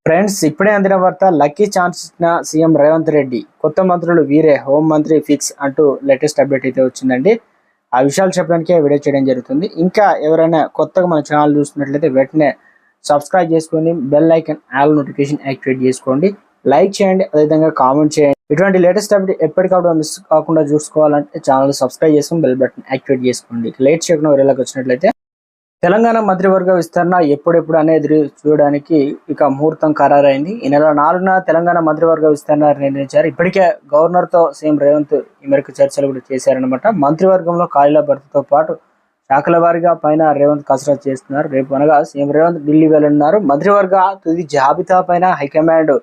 Friends, ఇప్పుడే అందిన వార్త. లక్కీ ఛాన్స్ ఇచ్చిన సీఎం రేవంత్ రెడ్డి. కొత్త మంత్రులు వీరే, హోం మంత్రి ఫిక్స్ అంటూ లేటెస్ట్ అప్డేట్ అయితే వచ్చిందండి. ఆ విషయాలు చెప్పడానికే వీడియో చేయడం జరుగుతుంది. ఇంకా ఎవరైనా కొత్తగా మన ఛానల్ చూస్తున్నట్లయితే వెంటనే సబ్స్క్రైబ్ చేసుకొని bell icon all notification activate చేసుకోండి. లైక్ చేయండి, అదేవిధంగా కామెంట్ చేయండి. ఇటువంటి లేటెస్ట్ అప్డేట్ ఎప్పటికప్పుడు మిస్ కాకుండా చూసుకోవాలంటే ఛానల్ సబ్స్క్రైబ్ చేసుకొని బెల్ బటన్ యాక్టివేట్ చేసుకోండి. లేట్ చేయకుండా వీడియోలోకి వచ్చినట్లయితే, తెలంగాణ మంత్రివర్గ విస్తరణ ఎప్పుడెప్పుడు అనేది చూడడానికి ఇక ముహూర్తం ఖరారైంది. ఈ నెల 4న తెలంగాణ మంత్రివర్గ విస్తరణ నిర్ణయించారు. ఇప్పటికే గవర్నర్తో సీఎం రేవంత్ ఈ మేరకు చర్చలు కూడా చేశారనమాట. మంత్రివర్గంలో ఖాళీల భర్తీతో పాటు శాఖల వారీగా పైన రేవంత్ కసరత్తు చేస్తున్నారు. రేపు అనగా సీఎం రేవంత్ ఢిల్లీ వెళ్ళనున్నారు. మంత్రివర్గ తుది జాబితా పైన హైకమాండ్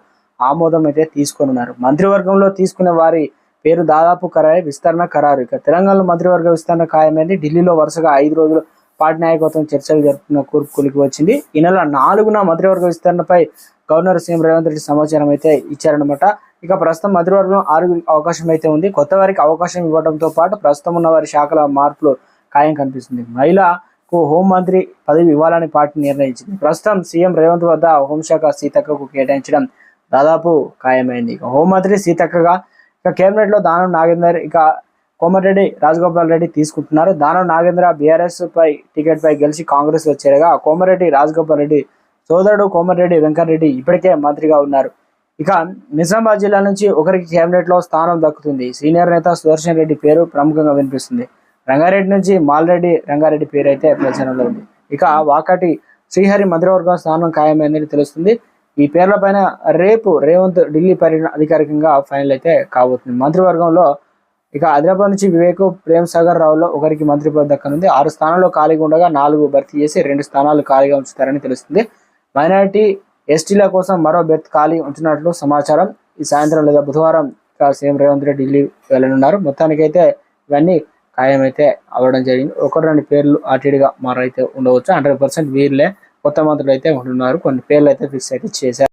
ఆమోదం అయితే తీసుకొనున్నారు. మంత్రివర్గంలో తీసుకునే వారి పేరు దాదాపు ఖరారు, విస్తరణ ఖరారు. ఇక తెలంగాణలో మంత్రివర్గ విస్తరణ ఖాయమైంది. ఢిల్లీలో వరుసగా 5 రోజులు పార్టీ నాయకత్వం చర్చలు జరుపుతున్న కూర్పులికి వచ్చింది. ఈ నెల 4న మంత్రివర్గ విస్తరణపై గవర్నర్ సీఎం రేవంత్ రెడ్డి సమాచారం అయితే ఇచ్చారనమాట. ఇక ప్రస్తుతం మంత్రివర్గం 6 అవకాశం అయితే ఉంది. కొత్త వారికి అవకాశం ఇవ్వడంతో పాటు ప్రస్తుతం ఉన్న వారి శాఖల మార్పులు ఖాయం కనిపిస్తుంది. మహిళకు హోంమంత్రి పదవి ఇవ్వాలని పార్టీ నిర్ణయించింది. ప్రస్తుతం సీఎం రేవంత్ వద్ద హోంశాఖ సీతక్కకు కేటాయించడం దాదాపు ఖాయమైంది. ఇక హోంమంత్రి సీతక్కగా ఇక కేబినెట్ లో దానం నాగేందర్, ఇక కోమటిరెడ్డి రాజగోపాల్ రెడ్డి తీసుకుంటున్నారు. దానం నాగేంద్ర బీఆర్ఎస్ టికెట్ పై గెలిచి కాంగ్రెస్ లో చేరగా, కోమటిరెడ్డి రాజగోపాల్ రెడ్డి సోదరుడు కోమటిరెడ్డి వెంకటరెడ్డి ఇప్పటికే మంత్రిగా ఉన్నారు. ఇక నిజామాబాద్ జిల్లా నుంచి ఒకరికి కేబినెట్ లో స్థానం దక్కుతుంది. సీనియర్ నేత సుదర్శన్ రెడ్డి పేరు ప్రముఖంగా వినిపిస్తుంది. రంగారెడ్డి నుంచి మాల్రెడ్డి రంగారెడ్డి పేరు అయితే ప్రచారంలో ఉంది. ఇక వాకటి శ్రీహరి మంత్రివర్గ స్థానం ఖాయమైందని తెలుస్తుంది. ఈ పేర్లపైన రేపు రేవంత్ ఢిల్లీ పర్యటన అధికారికంగా ఫైనల్ అయితే కాబోతుంది. మంత్రివర్గంలో ఇక ఆదిలాబాద్ నుంచి వివేక్, ప్రేమ్ సాగర్ రావులో ఒకరికి మంత్రి పదవి దక్కనుంది. 6 స్థానాల్లో ఖాళీగా ఉండగా 4 భర్తీ చేసి 2 స్థానాలు ఖాళీగా ఉంచుతారని తెలుస్తుంది. మైనారిటీ ఎస్టీల కోసం మరో బెర్త్ ఖాళీ ఉంచినట్లు సమాచారం. ఈ సాయంత్రం లేదా బుధవారం సీఎం రేవంత్ రెడ్డి ఢిల్లీ వెళ్ళనున్నారు. మొత్తానికైతే ఇవన్నీ ఖాయమైతే అవ్వడం జరిగింది. 1-2 పేర్లు అటుగా మారైతే ఉండవచ్చు. 100% వీళ్ళే కొత్త మంత్రులు అయితే ఉంటున్నారు. కొన్ని పేర్లు అయితే ఫిక్స్ అయితే చేశారు.